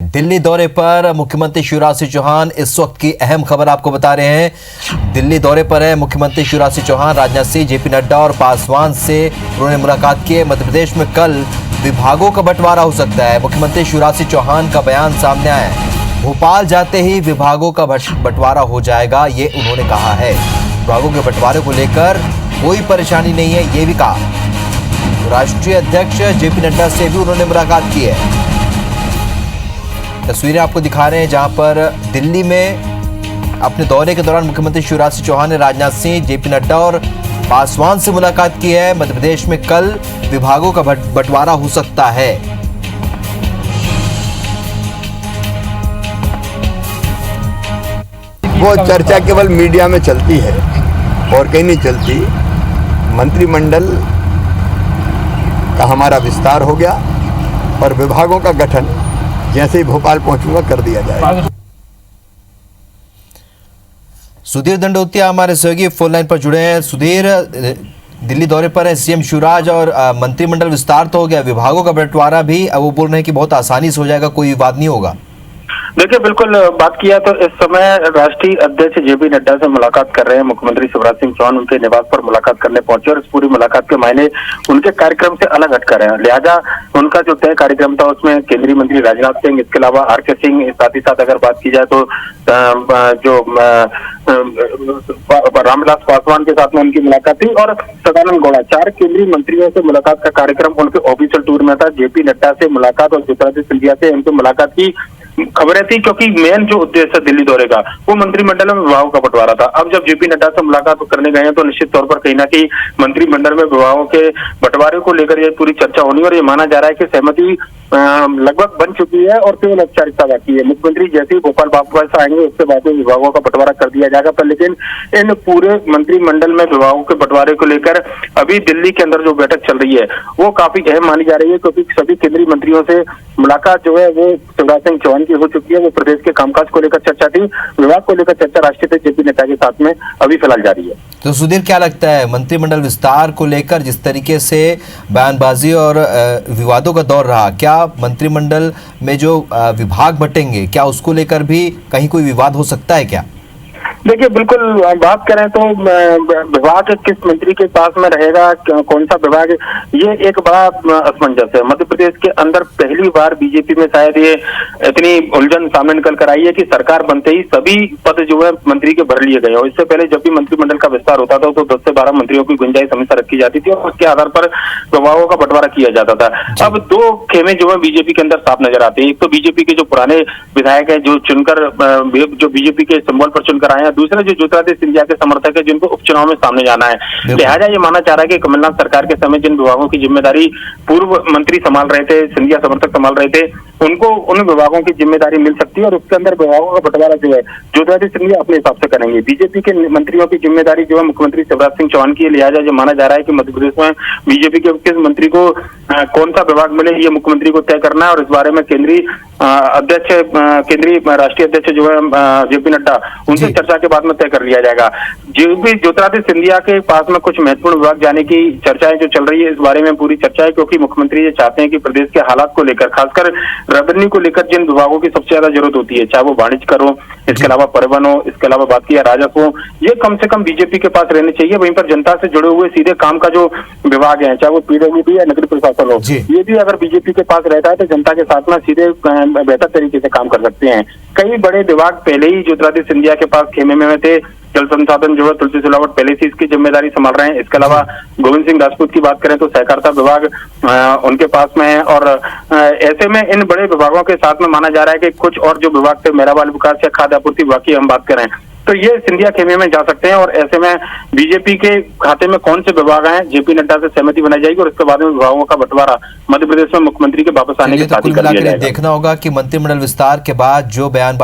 दिल्ली दौरे पर मुख्यमंत्री शिवराज सिंह चौहान। इस वक्त की अहम खबर आपको बता रहे हैं। दिल्ली दौरे पर है मुख्यमंत्री शिवराज सिंह चौहान। राजनाथ सिंह, जेपी नड्डा और पासवान से उन्होंने मुलाकात की है। मध्य प्रदेश में कल विभागों का बंटवारा हो सकता है। मुख्यमंत्री शिवराज सिंह चौहान का बयान सामने आया है। भोपाल जाते ही विभागों का बंटवारा हो जाएगा, ये उन्होंने कहा है। विभागों के बंटवारे को लेकर कोई परेशानी नहीं है, ये भी कहा। राष्ट्रीय अध्यक्ष जेपी नड्डा से भी उन्होंने मुलाकात की है। तस्वीरें आपको दिखा रहे हैं जहां पर दिल्ली में अपने दौरे के दौरान मुख्यमंत्री शिवराज सिंह चौहान ने राजनाथ सिंह, जेपी नड्डा और पासवान से मुलाकात की है। मध्य प्रदेश में कल विभागों का बंटवारा हो सकता है। वो चर्चा केवल मीडिया में चलती है और कहीं नहीं चलती। मंत्रिमंडल का हमारा विस्तार हो गया और विभागों का गठन जैसे ही भोपाल पहुंचूंगा कर दिया जाएगा। सुधीर दंडोतिया हमारे सहयोगी फोन लाइन पर जुड़े हैं। सुधीर, दिल्ली दौरे पर है सीएम शिवराज और मंत्रिमंडल विस्तार तो हो गया, विभागों का बंटवारा भी अब वो बोल रहे हैं कि बहुत आसानी से हो जाएगा, कोई विवाद नहीं होगा। देखिए, बिल्कुल बात किया तो इस समय राष्ट्रीय अध्यक्ष जेपी नड्डा से मुलाकात कर रहे हैं मुख्यमंत्री शिवराज सिंह चौहान। उनके निवास पर मुलाकात करने पहुंचे और इस पूरी मुलाकात के मायने उनके कार्यक्रम से अलग हटकर हैं। लिहाजा उनका जो तय कार्यक्रम था उसमें केंद्रीय मंत्री राजनाथ सिंह, इसके अलावा आर.के. सिंह, साथ ही साथ अगर बात की जाए तो जो रामविलास पासवान के साथ में उनकी मुलाकात थी और सदानंद गौड़ा, 4 केंद्रीय मंत्रियों से मुलाकात का कार्यक्रम उनके ऑफिशियल टूर में था। जेपी नड्डा से मुलाकात और ज्योतिरादित्य सिंधिया से उनकी मुलाकात की खबरें थी, क्योंकि मेन जो उद्देश्य है दिल्ली दौरे का वो मंत्रिमंडल में विभागों का बंटवारा था। अब जब जेपी नड्डा से मुलाकात करने गए हैं तो निश्चित तौर पर कहीं ना कहीं मंत्रिमंडल में विभागों के बंटवारे को लेकर ये पूरी चर्चा होनी और ये माना जा रहा है कि सहमति लगभग बन चुकी है और केवल औपचारिकता बाकी है। मुख्यमंत्री जैसे ही भोपाल वापस आएंगे उसके बाद विभागों का बंटवारा कर दिया जाएगा। पर लेकिन इन पूरे मंत्रिमंडल में विभागों के बंटवारे को लेकर अभी दिल्ली के अंदर जो बैठक चल रही है वो काफी अहम मानी जा रही है, क्योंकि सभी केंद्रीय मंत्रियों से मुलाकात जो है वो शिवराज सिंह चौहान की हो चुकी है। वो प्रदेश के कामकाज को लेकर चर्चा थी, विभाग को लेकर चर्चा राष्ट्रीय अध्यक्ष जेपी नड्डा के साथ में अभी फिलहाल जारी है। तो सुधीर, क्या लगता है मंत्रिमंडल विस्तार को लेकर जिस तरीके से बयानबाजी और विवादों का दौर रहा, क्या मंत्रिमंडल में जो विभाग बटेंगे क्या उसको लेकर भी कहीं कोई विवाद हो सकता है क्या? देखिए, बिल्कुल बात करें तो विभाग किस मंत्री के पास में रहेगा, कौन सा विभाग, ये एक बड़ा असमंजस है। मध्य प्रदेश के अंदर पहली बार बीजेपी में शायद ये इतनी उलझन सामने निकल कर आई है कि सरकार बनते ही सभी पद जो है मंत्री के भर लिए गए और इससे पहले जब भी मंत्रिमंडल का विस्तार होता था तो 10 से 12 मंत्रियों की गुंजाइश हमेशा रखी जाती थी और उसके आधार पर विभागों का बंटवारा किया जाता था। अब 2 खेमे जो है बीजेपी के अंदर साफ नजर आते हैं। एक तो बीजेपी के जो पुराने विधायक है जो चुनकर जो बीजेपी के सिंबल पर चुनकर आए हैं, दूसरे जो ज्योतिरादित्य सिंधिया के समर्थक है जिनको उपचुनाव में सामने जाना है। लिहाजा ये माना जा रहा है कि कमलनाथ सरकार के समय जिन विभागों की जिम्मेदारी पूर्व मंत्री संभाल रहे थे, सिंधिया समर्थक संभाल रहे थे, उनको उन विभागों की जिम्मेदारी मिल सकती है और उसके अंदर विभागों का बंटवारा जो है ज्योतिरादित्य सिंधिया अपने हिसाब से करेंगे। बीजेपी के मंत्रियों की जिम्मेदारी जो है मुख्यमंत्री शिवराज सिंह चौहान की है। लिहाजा ये माना जा रहा है कि मध्य प्रदेश में बीजेपी के किस मंत्री को कौन सा विभाग मिले ये मुख्यमंत्री को तय करना है और इस बारे में केंद्रीय राष्ट्रीय अध्यक्ष जो है जेपी नड्डा, उनसे चर्चा के बाद में तय कर लिया जाएगा। जो भी ज्योतिरादित्य सिंधिया के पास में कुछ महत्वपूर्ण विभाग जाने की चर्चाएं जो चल रही है, इस बारे में पूरी चर्चा है, क्योंकि मुख्यमंत्री ये चाहते हैं कि प्रदेश के हालात को लेकर, खासकर रेवेन्यू को लेकर जिन विभागों की सबसे ज्यादा जरूरत होती है, चाहे वो वाणिज्य कर हो, इसके अलावा परिवहन हो, इसके अलावा बात किया राजस्व हो, ये कम से कम बीजेपी के पास रहने चाहिए। वहीं पर जनता से जुड़े हुए सीधे काम का जो विभाग है, चाहे वो पीडब्ल्यूडी या नगरीय प्रशासन हो, ये भी अगर बीजेपी के पास रहता है तो जनता के साथ में सीधे बेहतर तरीके से काम कर सकते हैं। कई बड़े विभाग पहले ही ज्योतिरादित्य सिंधिया के पास खेमे में थे। जल संसाधन जो है तुलसी सिलावट पहले से इसकी जिम्मेदारी संभाल रहे हैं। इसके अलावा गोविंद सिंह राजपूत की बात करें तो सहकारिता विभाग उनके पास में है और ऐसे में इन बड़े विभागों के साथ में माना जा रहा है कि कुछ और जो विभाग थे, मेरा बाल विकास या खाद्य आपूर्ति विभाग की हम बात करें तो ये सिंधिया खेमे में जा सकते हैं और ऐसे में बीजेपी के खाते में कौन से विभाग हैं, जेपी नड्डा से सहमति बनाई जाएगी और इसके बाद में विभागों का बंटवारा मध्य प्रदेश में मुख्यमंत्री के वापस आने के साथ ही कर दिया जाएगा। देखना होगा कि मंत्रिमंडल विस्तार के बाद जो बयान